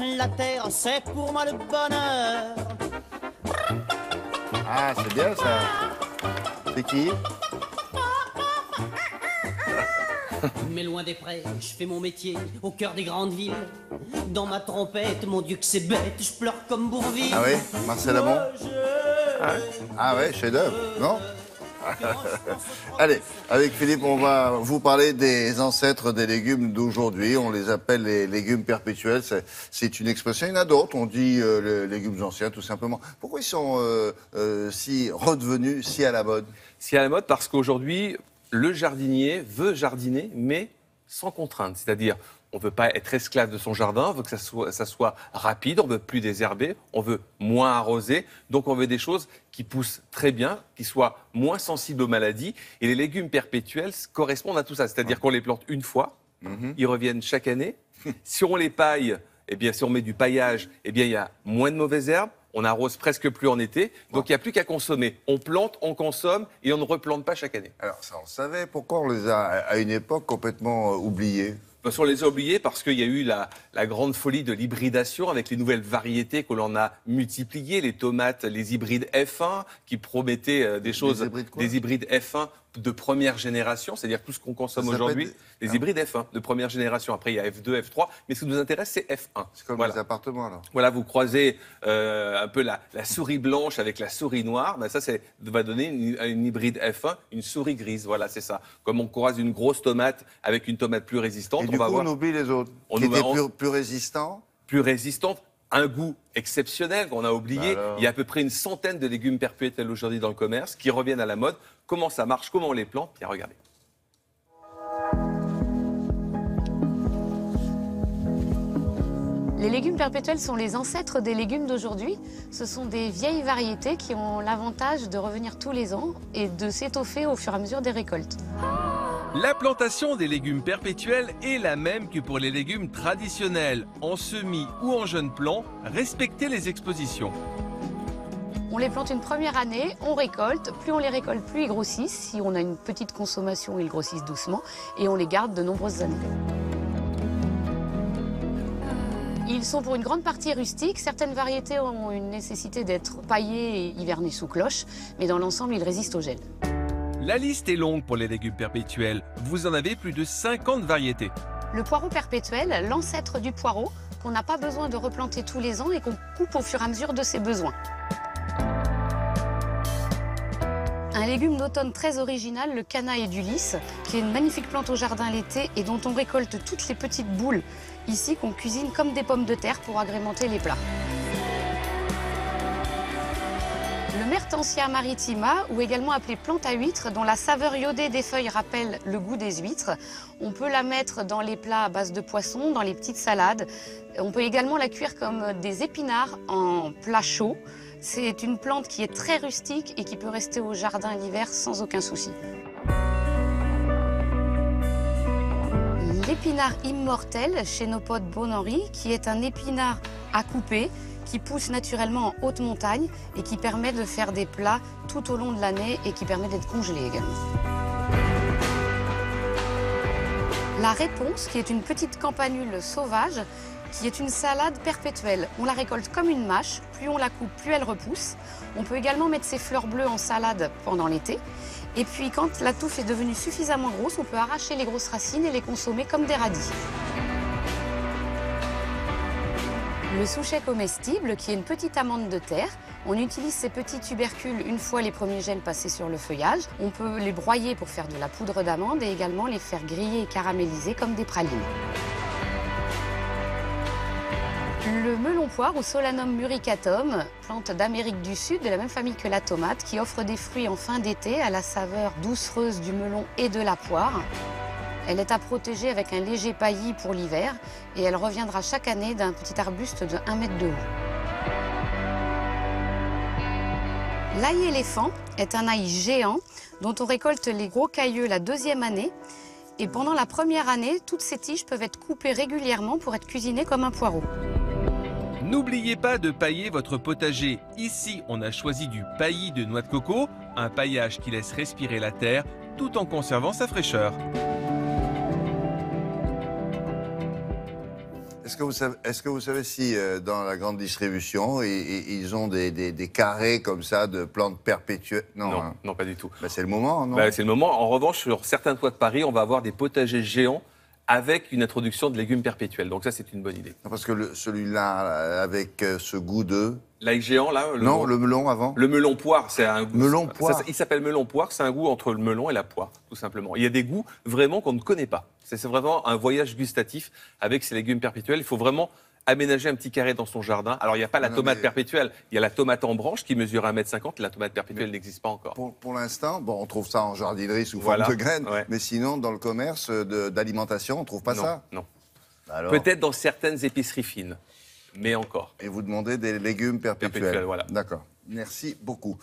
La terre, c'est pour moi le bonheur. Ah, c'est bien ça. C'est qui? Mais loin des prés, je fais mon métier au cœur des grandes villes. Dans ma trompette, mon Dieu que c'est bête, je pleure comme Bourville. Ah oui, Marcel Amont. Ah ouais, chef-d'œuvre, non? Allez, avec Philippe, on va vous parler des ancêtres des légumes d'aujourd'hui. On les appelle les légumes perpétuels. C'est une expression. Il y en a d'autres. On dit les légumes anciens, tout simplement. Pourquoi ils sont si redevenus si à la mode? Si à la mode, parce qu'aujourd'hui, le jardinier veut jardiner, mais sans contrainte. C'est-à-dire, on ne veut pas être esclave de son jardin, on veut que ça soit rapide, on veut plus désherber, on veut moins arroser. Donc, on veut des choses qui poussent très bien, qui soient moins sensibles aux maladies. Et les légumes perpétuels correspondent à tout ça. C'est-à-dire qu'on les plante une fois, ils reviennent chaque année. Si on les paille, eh bien, si on met du paillage, eh bien, il y a moins de mauvaises herbes. On n'arrose presque plus en été, donc il n'y a plus qu'à consommer. On plante, on consomme et on ne replante pas chaque année. Alors ça, on savait. Pourquoi on les a, à une époque, complètement oubliés? Parce qu'on les a oubliés parce qu'il y a eu la grande folie de l'hybridation avec les nouvelles variétés que l'on a multipliées, les tomates, les hybrides F1 qui promettaient des choses, des hybrides F1 de première génération, c'est-à-dire tout ce qu'on consomme aujourd'hui, les hybrides F1 de première génération. Après, il y a F2, F3, mais ce qui nous intéresse, c'est F1. C'est comme les appartements, alors. Voilà, vous croisez un peu la souris blanche avec la souris noire, ben ça va donner une hybride F1, une souris grise, voilà, c'est ça. Comme on croise une grosse tomate avec une tomate plus résistante, et du coup, on oublie les autres, qui étaient plus résistants. Plus résistantes, un goût exceptionnel qu'on a oublié. Il y a à peu près une centaine de légumes perpétuels aujourd'hui dans le commerce qui reviennent à la mode. Comment ça marche, comment on les plante? Bien, regardez. Les légumes perpétuels sont les ancêtres des légumes d'aujourd'hui. Ce sont des vieilles variétés qui ont l'avantage de revenir tous les ans et de s'étoffer au fur et à mesure des récoltes. La plantation des légumes perpétuels est la même que pour les légumes traditionnels, en semis ou en jeunes plants. Respectez les expositions. On les plante une première année, on récolte. Plus on les récolte, plus ils grossissent. Si on a une petite consommation, ils grossissent doucement. Et on les garde de nombreuses années. Ils sont pour une grande partie rustiques. Certaines variétés ont une nécessité d'être paillées et hivernées sous cloche. Mais dans l'ensemble, ils résistent au gel. La liste est longue pour les légumes perpétuels. Vous en avez plus de 50 variétés. Le poireau perpétuel, l'ancêtre du poireau, qu'on n'a pas besoin de replanter tous les ans et qu'on coupe au fur et à mesure de ses besoins. Un légume d'automne très original, le canaille du lys, qui est une magnifique plante au jardin l'été et dont on récolte toutes les petites boules ici qu'on cuisine comme des pommes de terre pour agrémenter les plats. Le Mertensia maritima, ou également appelé plante à huîtres, dont la saveur iodée des feuilles rappelle le goût des huîtres. On peut la mettre dans les plats à base de poisson, dans les petites salades. On peut également la cuire comme des épinards en plat chaud. C'est une plante qui est très rustique et qui peut rester au jardin l'hiver sans aucun souci. L'épinard immortel, Chénopode Bon-Henri, qui est un épinard à couper, qui pousse naturellement en haute montagne et qui permet de faire des plats tout au long de l'année et qui permet d'être congelé également. La réponse, qui est une petite campanule sauvage, qui est une salade perpétuelle. On la récolte comme une mâche, plus on la coupe, plus elle repousse. On peut également mettre ses fleurs bleues en salade pendant l'été. Et puis quand la touffe est devenue suffisamment grosse, on peut arracher les grosses racines et les consommer comme des radis. Le souchet comestible, qui est une petite amande de terre. On utilise ces petits tubercules une fois les premiers gels passés sur le feuillage. On peut les broyer pour faire de la poudre d'amande et également les faire griller et caraméliser comme des pralines. Le melon poire ou Solanum muricatum, plante d'Amérique du Sud, de la même famille que la tomate, qui offre des fruits en fin d'été à la saveur doucereuse du melon et de la poire. Elle est à protéger avec un léger paillis pour l'hiver et elle reviendra chaque année d'un petit arbuste de 1 mètre de haut. L'ail éléphant est un ail géant dont on récolte les gros cailleux la deuxième année. Et pendant la première année, toutes ces tiges peuvent être coupées régulièrement pour être cuisinées comme un poireau. N'oubliez pas de pailler votre potager. Ici, on a choisi du paillis de noix de coco, un paillage qui laisse respirer la terre tout en conservant sa fraîcheur. Est-ce que vous savez si dans la grande distribution, ils ont des carrés comme ça de plantes perpétuelles? Non, hein. non, pas du tout. C'est le moment, non? C'est le moment. En revanche, sur certains toits de Paris, on va avoir des potagers géants avec une introduction de légumes perpétuels. Donc ça, c'est une bonne idée. Parce que celui-là, avec ce goût de... L'ail géant, là le melon avant? Le melon poire, c'est un goût... Melon poire. Il s'appelle melon poire, c'est un goût entre le melon et la poire, tout simplement. Il y a des goûts vraiment qu'on ne connaît pas. C'est vraiment un voyage gustatif avec ces légumes perpétuels. Il faut vraiment aménager un petit carré dans son jardin. Alors, il n'y a pas la tomate perpétuelle, il y a la tomate en branche qui mesure 1,50 m. La tomate perpétuelle n'existe pas encore. Pour l'instant, on trouve ça en jardinerie sous forme de graines, ouais. Mais sinon, dans le commerce d'alimentation, on ne trouve pas ça? Non. Alors... Peut-être dans certaines épiceries fines, mais encore. Et vous demandez des légumes perpétuels. Voilà. D'accord. Merci beaucoup.